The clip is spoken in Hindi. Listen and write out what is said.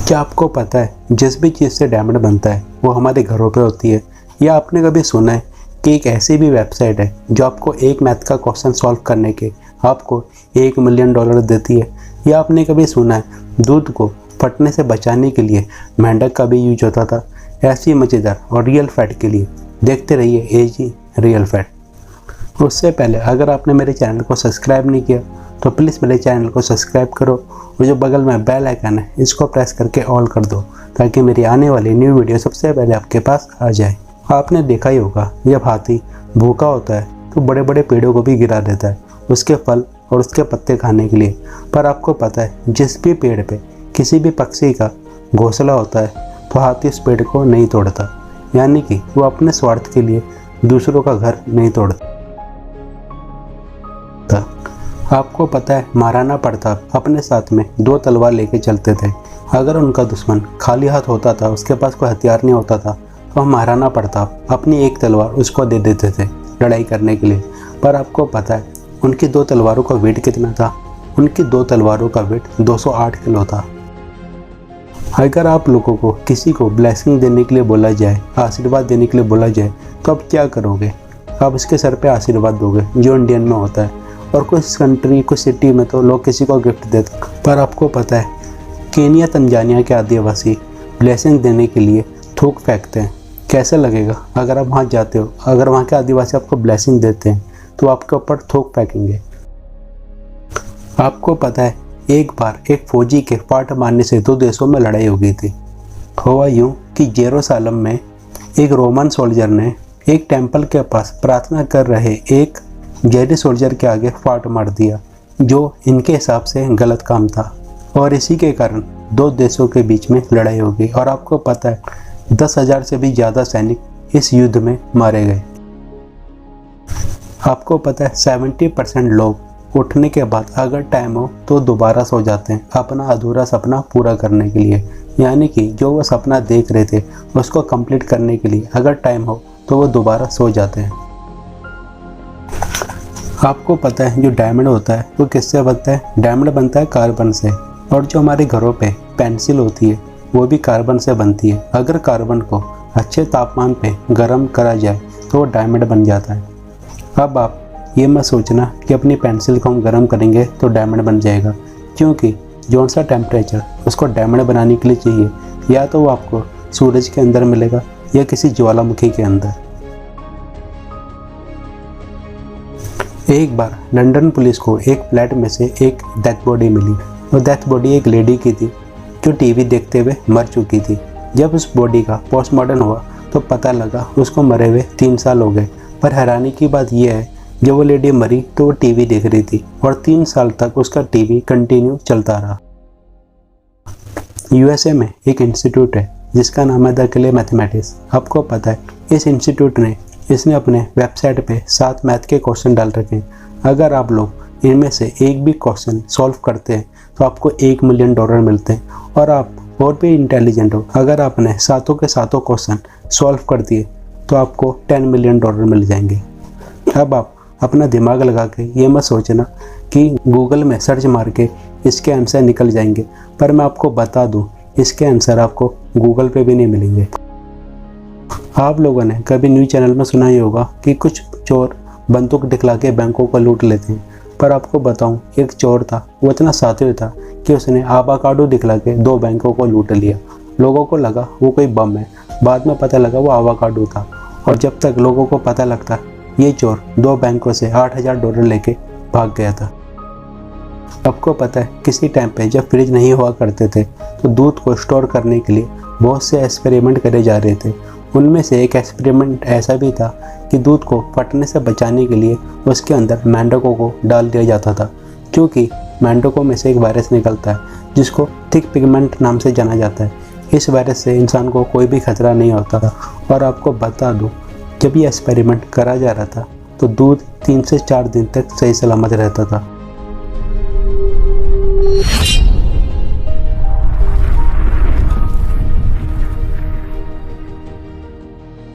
क्या आपको पता है जिस भी चीज़ से डायमंड बनता है वो हमारे घरों पे होती है? या आपने कभी सुना है कि एक ऐसी भी वेबसाइट है जो आपको एक मैथ का क्वेश्चन सॉल्व करने के आपको $1 मिलियन देती है? या आपने कभी सुना है दूध को फटने से बचाने के लिए मेंढक का भी यूज होता था? ऐसी मज़ेदार और रियल फैक्ट के लिए देखते रहिए एजी रियल फैक्ट। उससे पहले अगर आपने मेरे चैनल को सब्सक्राइब नहीं किया तो प्लीज़ मेरे चैनल को सब्सक्राइब करो और जो बगल में बेल आइकन है इसको प्रेस करके ऑल कर दो ताकि मेरी आने वाली न्यू वीडियो सबसे पहले आपके पास आ जाए। आपने देखा ही होगा जब हाथी भूखा होता है तो बड़े बड़े पेड़ों को भी गिरा देता है उसके फल और उसके पत्ते खाने के लिए। पर आपको पता है जिस भी पेड़ पे किसी भी पक्षी का घोंसला होता है तो हाथी उस पेड़ को नहीं तोड़ता, यानी कि वो अपने स्वार्थ के लिए दूसरों का घर नहीं तोड़ता। आपको पता है महाराणा प्रताप अपने साथ में 2 तलवार लेके चलते थे। अगर उनका दुश्मन खाली हाथ होता था, उसके पास कोई हथियार नहीं होता था, तो महाराणा प्रताप अपनी एक तलवार उसको दे देते थे लड़ाई करने के लिए। पर आपको पता है उनकी 2 तलवारों का वेट कितना था? उनकी 2 तलवारों का वेट 208 किलो था। अगर आप लोगों को किसी को ब्लेसिंग देने के लिए बोला जाए, आशीर्वाद देने के लिए बोला जाए, तो आप क्या करोगे? आप उसके सर पे आशीर्वाद दोगे जो इंडियन में होता है। और कुछ कंट्री कुछ सिटी में तो लोग किसी को गिफ्ट देते। पर आपको पता है केनिया तंजानिया के आदिवासी ब्लेसिंग देने के लिए थूक फेंकते हैं। कैसा लगेगा अगर आप वहाँ जाते हो, अगर वहाँ के आदिवासी आपको ब्लेसिंग देते हैं तो आपके ऊपर थूक फेंकेंगे। आपको पता है एक बार एक फौजी के फाट मारने से 2 देशों में लड़ाई हो गई थी। हुआ यूँ कि जेरूसलम में एक रोमन सोल्जर ने एक टेम्पल के पास प्रार्थना कर रहे एक जैदी सोल्जर के आगे फाट मार दिया, जो इनके हिसाब से गलत काम था। और इसी के कारण 2 देशों के बीच में लड़ाई हो गई। और आपको पता है 10,000 से भी ज़्यादा सैनिक इस युद्ध में मारे गए। आपको पता है 70% लोग उठने के बाद अगर टाइम हो तो दोबारा सो जाते हैं अपना अधूरा सपना पूरा करने के लिए, यानी कि जो वो सपना देख रहे थे उसको कंप्लीट करने के लिए अगर टाइम हो तो वो दोबारा सो जाते हैं। आपको पता है जो डायमंड होता है वो किससे बनता है? डायमंड बनता है कार्बन से। और जो हमारे घरों पे पेंसिल होती है वो भी कार्बन से बनती है। अगर कार्बन को अच्छे तापमान पे गर्म करा जाए तो वो डायमंड बन जाता है। अब आप ये मत सोचना कि अपनी पेंसिल को हम गर्म करेंगे तो डायमंड बन जाएगा, क्योंकि जौन सा टेम्परेचर उसको डायमंड बनाने के लिए चाहिए या तो वो आपको सूरज के अंदर मिलेगा या किसी ज्वालामुखी के अंदर। एक बार लंदन पुलिस को एक फ्लैट में से एक डेथ बॉडी मिली और डेथ बॉडी एक लेडी की थी जो टीवी देखते हुए मर चुकी थी। जब उस बॉडी का पोस्टमार्टम हुआ तो पता लगा उसको मरे हुए 3 साल हो गए। पर हैरानी की बात यह है जब वो लेडी मरी तो वो टीवी देख रही थी और 3 साल तक उसका टीवी कंटिन्यू चलता रहा। यूएसए में एक इंस्टीट्यूट है जिसका नाम है द क्ले मैथमेटिक्स। आपको पता है इस इंस्टीट्यूट ने इसने अपने वेबसाइट पे 7 मैथ के क्वेश्चन डाल रखे हैं। अगर आप लोग इनमें से एक भी क्वेश्चन सॉल्व करते हैं तो आपको $1 मिलियन मिलते हैं। और आप और भी इंटेलिजेंट हो, अगर आपने सातों के सातों क्वेश्चन सॉल्व कर दिए तो आपको $10 मिलियन मिल जाएंगे। अब आप अपना दिमाग लगा के ये मत सोचना कि गूगल में सर्च मार के इसके आंसर निकल जाएंगे। पर मैं आपको बता दूँ इसके आंसर आपको गूगल पे भी नहीं मिलेंगे। आप लोगों ने कभी न्यूज़ चैनल में सुना ही होगा कि कुछ चोर बंदूक दिखला के बैंकों को लूट लेते हैं। पर आपको बताऊं एक चोर था, वो इतना सातिर था कि उसने आवाकाडो दिखला के 2 बैंकों को लूट लिया। लोगों को लगा वो कोई बम है, बाद में पता लगा वो आवाकाडो था। और जब तक लोगों को पता लगता ये चोर 2 बैंकों से $8,000 लेके भाग गया था। आपको पता है किसी टाइम पे जब फ्रिज नहीं हुआ करते थे तो दूध को स्टोर करने के लिए बहुत से एक्सपेरिमेंट करे जा रहे थे। उनमें से एक एक्सपेरिमेंट ऐसा भी था कि दूध को फटने से बचाने के लिए उसके अंदर मेंढकों को डाल दिया जाता था, क्योंकि मेंढकों में से एक वायरस निकलता है जिसको थिक पिगमेंट नाम से जाना जाता है। इस वायरस से इंसान को कोई भी खतरा नहीं होता था। और आपको बता दूं जब ये एक्सपेरिमेंट करा जा रहा था तो दूध 3 से 4 दिन तक सही सलामत रहता था।